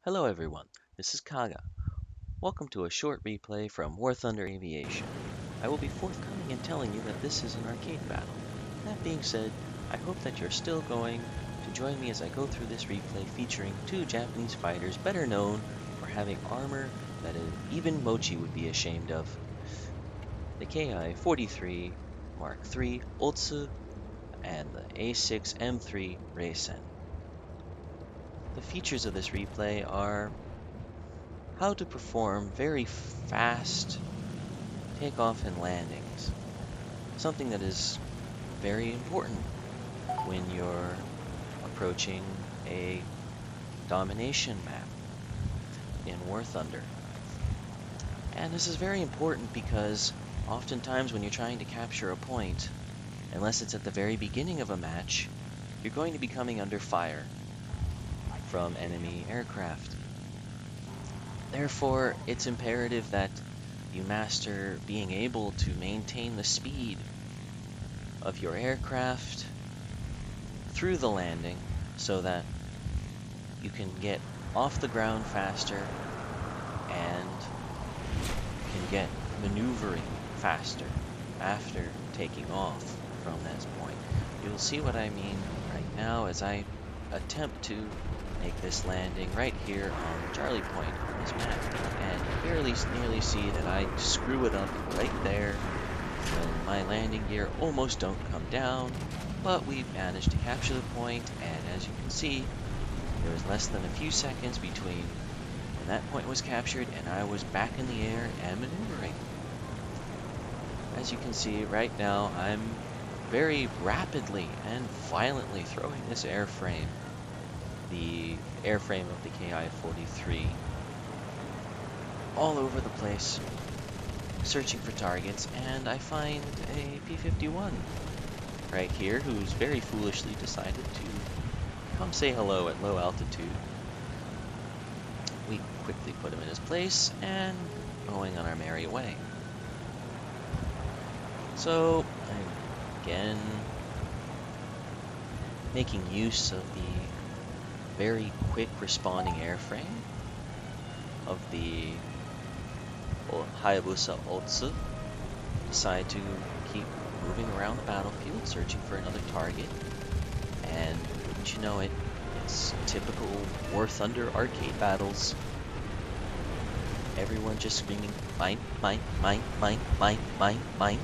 Hello everyone, this is Kaga. Welcome to a short replay from War Thunder Aviation. I will be forthcoming in telling you that this is an arcade battle. That being said, I hope that you're still going to join me as I go through this replay featuring two Japanese fighters better known for having armor that even Mochi would be ashamed of. The Ki-43 Mark III Otsu and the A6M3 Reisen. The features of this replay are how to perform very fast takeoff and landings, something that is very important when you're approaching a domination map in War Thunder. And this is very important because oftentimes when you're trying to capture a point, unless it's at the very beginning of a match, you're going to be coming under fire from enemy aircraft. Therefore, it's imperative that you master being able to maintain the speed of your aircraft through the landing so that you can get off the ground faster and can get maneuvering faster after taking off from this point. You'll see what I mean right now as I attempt to make this landing right here on Charlie Point on this map, and barely nearly see that I screw it up right there when my landing gear almost don't come down, but we managed to capture the point, and as you can see, there was less than a few seconds between when that point was captured and I was back in the air and maneuvering. As you can see right now, I'm very rapidly and violently throwing this airframe, the airframe of the Ki-43, all over the place, searching for targets, and I find a P-51 right here who's very foolishly decided to come say hello at low altitude. We quickly put him in his place and going on our merry way. So, again, making use of the very quick responding airframe of the Hayabusa Otsu, decide to keep moving around the battlefield searching for another target, and wouldn't you know it, it's typical War Thunder arcade battles. Everyone just screaming mine, mine, mine, mine, mine, mine, mine.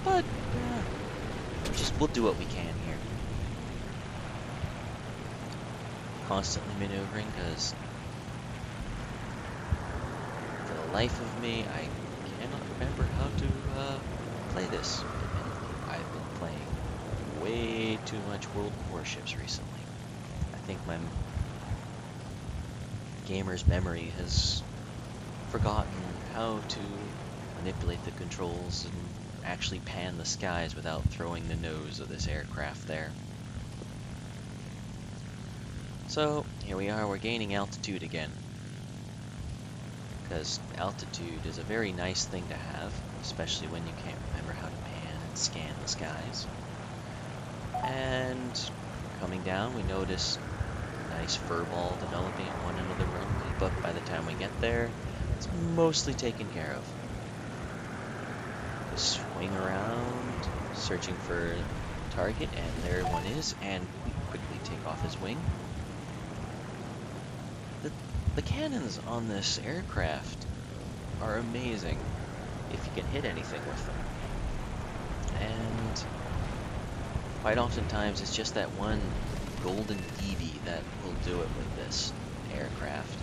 But we'll do what we can here. Constantly maneuvering because for the life of me, I cannot remember how to play this. I've been playing way too much World of Warships recently. I think my gamer's memory has forgotten how to manipulate the controls and actually pan the skies without throwing the nose of this aircraft there. So, here we are, we're gaining altitude again. Because altitude is a very nice thing to have, especially when you can't remember how to pan and scan the skies. And coming down, we notice a nice furball developing at one end of the runway, but by the time we get there, it's mostly taken care of. We swing around, searching for a target, and there one is, and we quickly take off his wing. The cannons on this aircraft are amazing if you can hit anything with them. And quite oftentimes it's just that one golden BB that will do it with this aircraft.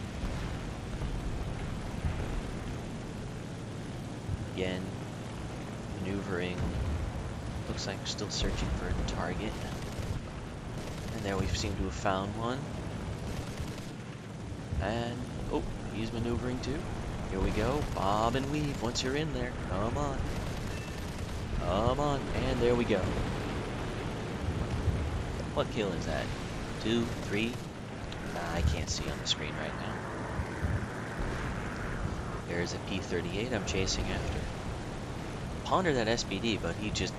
Again, maneuvering, looks like we're still searching for a target. And there we seem to have found one. And, oh, he's maneuvering too. Here we go, bob and weave once you're in there. Come on. Come on, and there we go. What kill is that? 2, 3? I can't see on the screen right now. There's a P-38 I'm chasing after. Ponder that SBD, but he just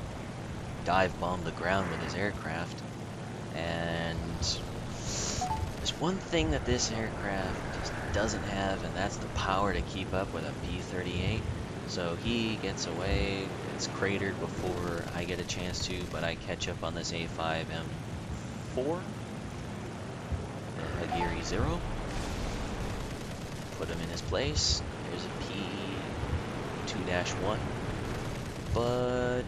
dive bombed the ground with his aircraft. And There's one thing that this aircraft just doesn't have, and that's the power to keep up with a B-38. So he gets away, gets cratered before I get a chance to, but I catch up on this A6M3 Hayabusa. Put him in his place. There's a P2-1, but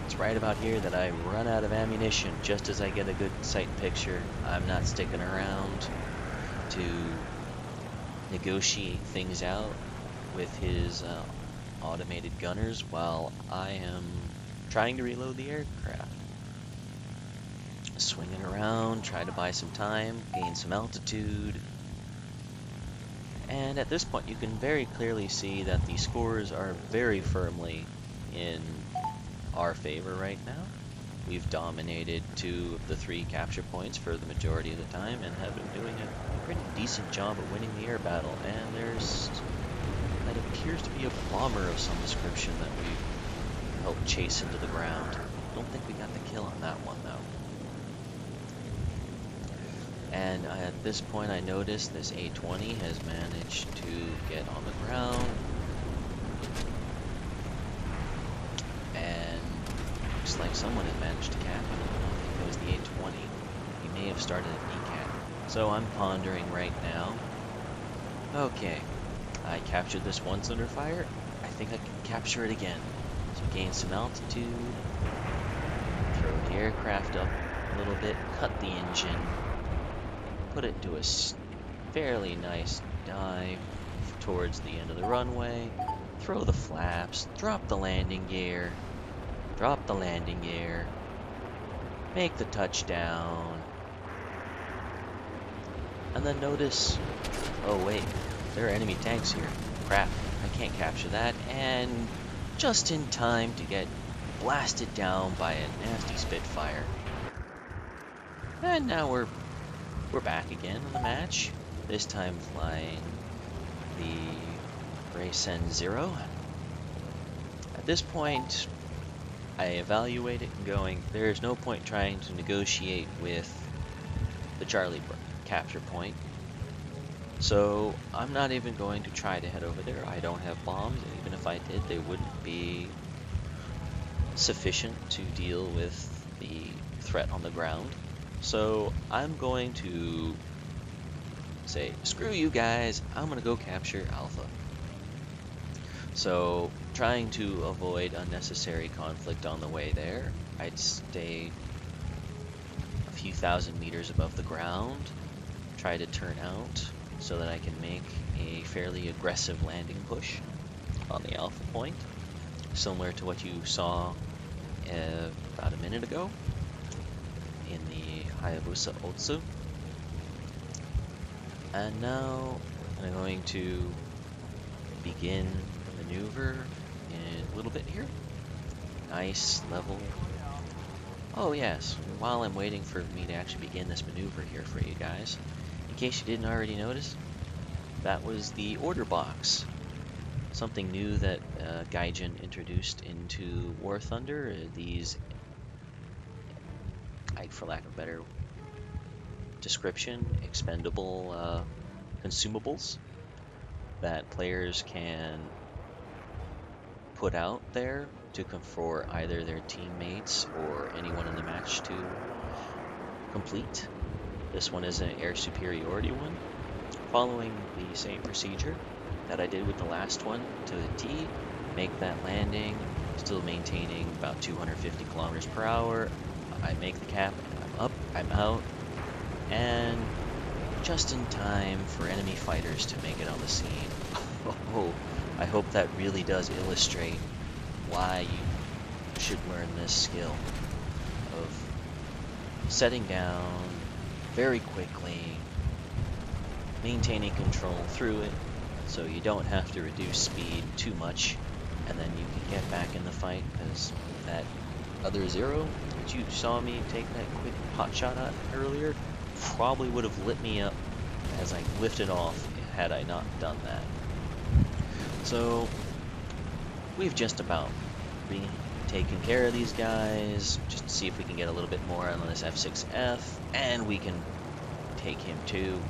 it's right about here that I run out of ammunition just as I get a good sight picture. I'm not sticking around to negotiate things out with his automated gunners while I am trying to reload the aircraft. Swinging around, try to buy some time, gain some altitude. And at this point you can very clearly see that the scores are very firmly in our favor right now. We've dominated 2 of the 3 capture points for the majority of the time and have been doing a pretty decent job of winning the air battle. And there's that appears to be a bomber of some description that we helped chase into the ground. Don't think we got the kill on that one though. And at this point I noticed this A-20 has managed to get on the ground. And looks like someone had managed to cap him. I don't think it was the A-20. He may have started at DCAT. So I'm pondering right now. Okay, I captured this once under fire. I think I can capture it again. So gain some altitude. Throw the aircraft up a little bit. Cut the engine. Put it to a fairly nice dive towards the end of the runway. Throw the flaps. Drop the landing gear. Drop the landing gear. Make the touchdown. And then notice, oh wait, there are enemy tanks here. Crap, I can't capture that. And just in time to get blasted down by a nasty Spitfire. And now we're back again in the match. This time flying the Reisen 0. At this point, I evaluate it and going, there's no point trying to negotiate with the Charlie capture point. So I'm not even going to try to head over there. I don't have bombs, and even if I did, they wouldn't be sufficient to deal with the threat on the ground. So I'm going to say, screw you guys, I'm going to go capture Alpha. So trying to avoid unnecessary conflict on the way there, I'd stay a few thousand meters above the ground, try to turn out so that I can make a fairly aggressive landing push on the Alpha point, similar to what you saw about a minute ago in the Hayabusa Otsu. And now I'm going to begin the maneuver in a little bit here. Nice level. Oh yes, while I'm waiting for me to actually begin this maneuver here for you guys, in case you didn't already notice, that was the order box. Something new that Gaijin introduced into War Thunder. These, for lack of a better description, expendable consumables that players can put out there to for either their teammates or anyone in the match to complete. This one is an air superiority one, following the same procedure that I did with the last one to the T. Make that landing, still maintaining about 250 kilometers per hour. I make the cap, I'm up, I'm out, and just in time for enemy fighters to make it on the scene. Oh, I hope that really does illustrate why you should learn this skill of setting down very quickly, maintaining control through it so you don't have to reduce speed too much, and then you can get back in the fight, because that other Zero that you saw me take that quick hot shot at earlier probably would have lit me up as I lifted off had I not done that. So we've just about taken care of these guys, just to see if we can get a little bit more on this F6F, and we can take him too.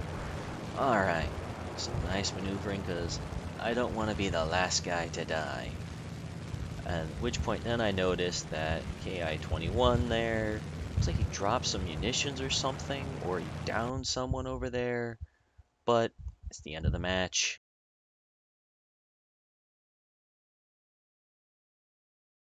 Alright, some nice maneuvering because I don't want to be the last guy to die. At which point then I noticed that Ki-21 there, looks like he dropped some munitions or something, or he downed someone over there, but it's the end of the match.